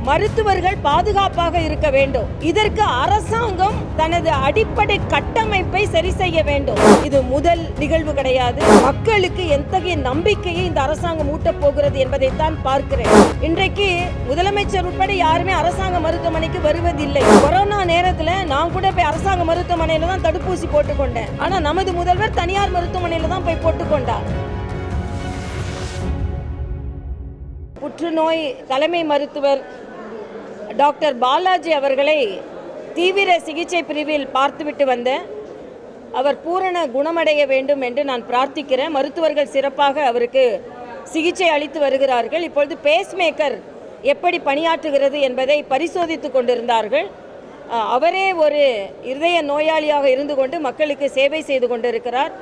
மருத்துவர்கள் பாதுகாப்பாக இருக்க வேண்டும். இதற்கு அரசாங்கம் தனது அடிப்படை கட்டமைப்பை சரி செய்ய வேண்டும். இது முதல் நிகழ்வு கிடையாது. மக்களுக்கு எத்தகைய நம்பிக்கையை இந்த அரசாங்கம் ஊட்டப் போகிறது என்பதைத்தான் பார்க்கிறேன். இன்றைக்கு முதலமைச்சர் உட்பட யாருமே அரசாங்க மருத்துவமனைக்கு வருவதில்லை. கொரோனா நேரத்தில் நான் கூட போய் அரசாங்க மருத்துவமனையில தான் தடுப்பூசி போட்டுக்கொண்டேன். ஆனா நமது முதல்வர் தனியார் மருத்துவமனையில தான் போய் போட்டுக்கொண்டார். புற்றுநோய் தலைமை மருத்துவர் டாக்டர் பாலாஜி அவர்களை தீவிர சிகிச்சை பிரிவில் பார்த்துவிட்டு வந்தேன். அவர் பூரண குணமடைய வேண்டும் என்று நான் பிரார்த்திக்கிறேன். மருத்துவர்கள் சிறப்பாக அவருக்கு சிகிச்சை அளித்து வருகிறார்கள். இப்பொழுது பேஸ்மேக்கர் எப்படி பணியாற்றுகிறது என்பதை பரிசோதித்து கொண்டிருந்தார்கள். அவரே ஒரு இருதய நோயாளியாக இருந்து கொண்டு மக்களுக்கு சேவை செய்து கொண்டிருக்கிறார்.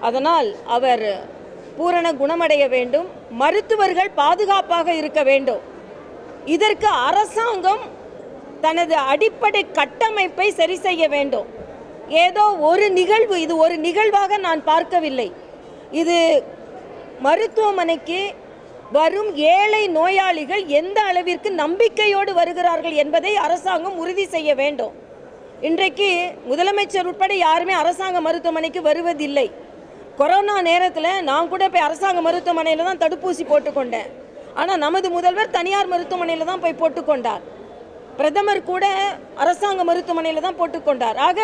அதனால் அவர் பூரண குணமடைய வேண்டும். மருத்துவர்கள் பாதுகாப்பாக இருக்க வேண்டும். இதற்கு அரசாங்கம் தனது அடிப்படை கட்டமைப்பை சரி செய்ய வேண்டும். ஏதோ ஒரு நிகழ்வு, இது ஒரு நிகழ்வாக நான் பார்க்கவில்லை. இது மருத்துவமனைக்கு வரும் ஏழை நோயாளிகள் எந்த அளவிற்கு நம்பிக்கையோடு வருகிறார்கள் என்பதை அரசாங்கம் உறுதி செய்ய வேண்டும். இன்றைக்கு முதலமைச்சர் உட்பட யாருமே அரசாங்க மருத்துவமனைக்கு வருவதில்லை. கொரோனா நேரத்தில் நான் கூட போய் அரசாங்க மருத்துவமனையில் தான் தடுப்பூசி போட்டுக்கொண்டேன். ஆனால் நமது முதல்வர் தனியார் மருத்துவமனையில் தான் போய் போட்டுக்கொண்டார். பிரதமர் கூட அரசாங்க மருத்துவமனையில் தான் போட்டுக்கொண்டார். ஆக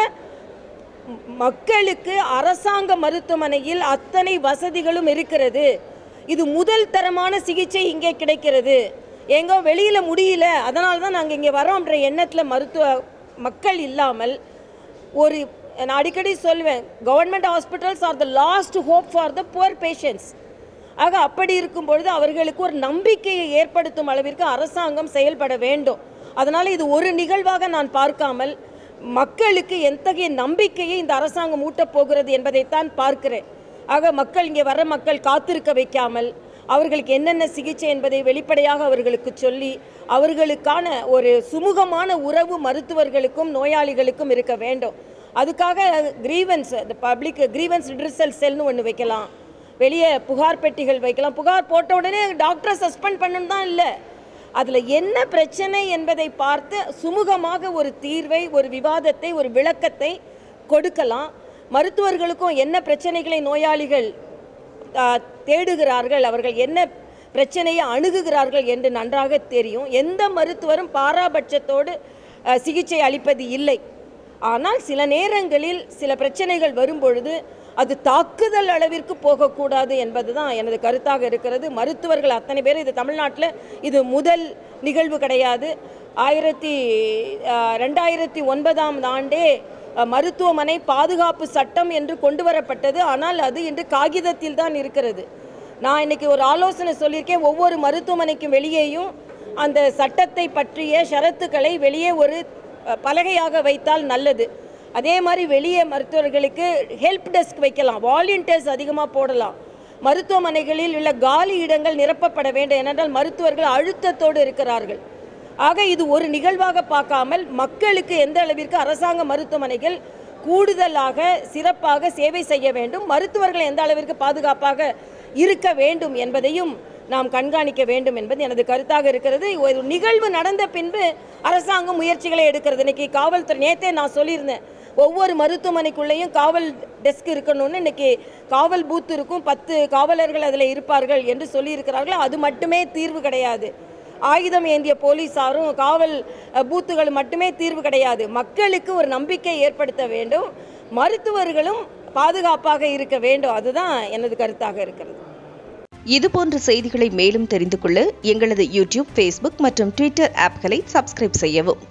மக்களுக்கு அரசாங்க மருத்துவமனையில் அத்தனை வசதிகளும் இருக்கிறது. இது முதல் தரமான சிகிச்சை இங்கே கிடைக்கிறது. எங்கோ வெளியில் முடியல, அதனால தான் நாங்கள் இங்கே வரோம்ன்ற எண்ணத்தில் மக்கள் இல்லாமல் நான் அடிக்கடி சொல்வேன், government hospitals R the last hope for the poor patients. ஆக அப்படி இருக்கும் பொழுது அவர்களுக்கு ஒரு நம்பிக்கையை ஏற்படுத்தும் அளவிற்கு அரசாங்கம் செயல்பட வேண்டும். அதனால் இது ஒரு நிகழ்வாக நான் பார்க்காமல் மக்களுக்கு எத்தகைய நம்பிக்கையை இந்த அரசாங்கம் ஊட்டப் போகிறது என்பதைத்தான் பார்க்கிறேன். ஆக இங்கே வர மக்கள் காத்திருக்க வைக்காமல் அவர்களுக்கு என்னென்ன சிகிச்சை என்பதை வெளிப்படையாக அவர்களுக்கு சொல்லி அவர்களுக்கான ஒரு சுமூகமான உறவு மருத்துவர்களுக்கும் நோயாளிகளுக்கும் இருக்க வேண்டும். அதுக்காக பப்ளிக் கிரீவன்ஸ் ரிட்ரஸல் செல்னு ஒன்று வைக்கலாம், வெளியே புகார் பெட்டிகள் வைக்கலாம். புகார் போட்ட உடனே டாக்டரை சஸ்பெண்ட் பண்ணணும் தான் இல்லை, அதில் என்ன பிரச்சனை என்பதை பார்த்து சுமூகமாக ஒரு தீர்வை, ஒரு விவாதத்தை, ஒரு விளக்கத்தை கொடுக்கலாம். மருத்துவர்களுக்கும் என்ன பிரச்சனைகளை நோயாளிகள் தேடுகிறார்கள், அவர்கள் என்ன பிரச்சனையை அணுகுகிறார்கள் என்று நன்றாக தெரியும். எந்த மருத்துவரும் பாராபட்சத்தோடு சிகிச்சை அளிப்பது இல்லை. ஆனால் சில நேரங்களில் சில பிரச்சனைகள் வரும்பொழுது அது தாக்குதல் அளவிற்கு போகக்கூடாது என்பது தான் எனது கருத்தாக இருக்கிறது. மருத்துவர்கள் அத்தனை பேர், இது தமிழ்நாட்டில் இது முதல் நிகழ்வு கிடையாது. 2009ஆம் ஆண்டே மருத்துவமனை பாதுகாப்பு சட்டம் என்று கொண்டு வரப்பட்டது. ஆனால் அது இன்று காகிதத்தில் தான் இருக்கிறது. நான் இன்னைக்கு ஒரு ஆலோசனை சொல்லியிருக்கேன், ஒவ்வொரு மருத்துவமனைக்கும் வெளியேயும் அந்த சட்டத்தை பற்றிய ஷரத்துக்களை வெளியே ஒரு பலகையாக வைத்தால் நல்லது. அதே மாதிரி வெளியே மருத்துவர்களுக்கு ஹெல்ப் டெஸ்க் வைக்கலாம், வாலண்டியர்ஸ் அதிகமாக போடலாம். மருத்துவமனைகளில் உள்ள காலி இடங்கள் நிரப்பப்பட வேண்டும். ஏனென்றால் மருத்துவர்கள் அழுத்தத்தோடு இருக்கிறார்கள். ஆக இது ஒரு நிகழ்வாக பார்க்காமல் மக்களுக்கு எந்த அளவிற்கு அரசாங்க மருத்துவமனைகள் கூடுதலாக சிறப்பாக சேவை செய்ய வேண்டும், மருத்துவர்கள் எந்த அளவிற்கு பாதுகாப்பாக இருக்க வேண்டும் என்பதையும் நாம் கண்காணிக்க வேண்டும் என்பது எனது கருத்தாக இருக்கிறது. ஒரு நிகழ்வு நடந்த பின்பு அரசாங்கம் முயற்சிகளை எடுக்கிறது. இன்னைக்கு காவல்துறை, நேற்றே நான் சொல்லியிருந்தேன், ஒவ்வொரு மருத்துவமனைக்குள்ளேயும் காவல் டெஸ்க் இருக்கணும்னு. இன்னைக்கு காவல் பூத் இருக்கும், 10 காவலர்கள் அதில் இருப்பார்கள் என்று சொல்லியிருக்கிறார்கள். அது மட்டுமே தீர்வு கிடையாது. ஆயுதம் ஏந்திய போலீஸாரும் காவல் பூத்துகள் மட்டுமே தீர்வு கிடையாது. மக்களுக்கு ஒரு நம்பிக்கை ஏற்படுத்த வேண்டும், மருத்துவர்களும் பாதுகாப்பாக இருக்க வேண்டும். அதுதான் எனது கருத்தாக இருக்கிறது. இதுபோன்ற செய்திகளை மேலும் தெரிந்து கொள்ள எங்களது யூடியூப், ஃபேஸ்புக் மற்றும் ட்விட்டர் ஆப்களை சப்ஸ்கிரைப் செய்யவும்.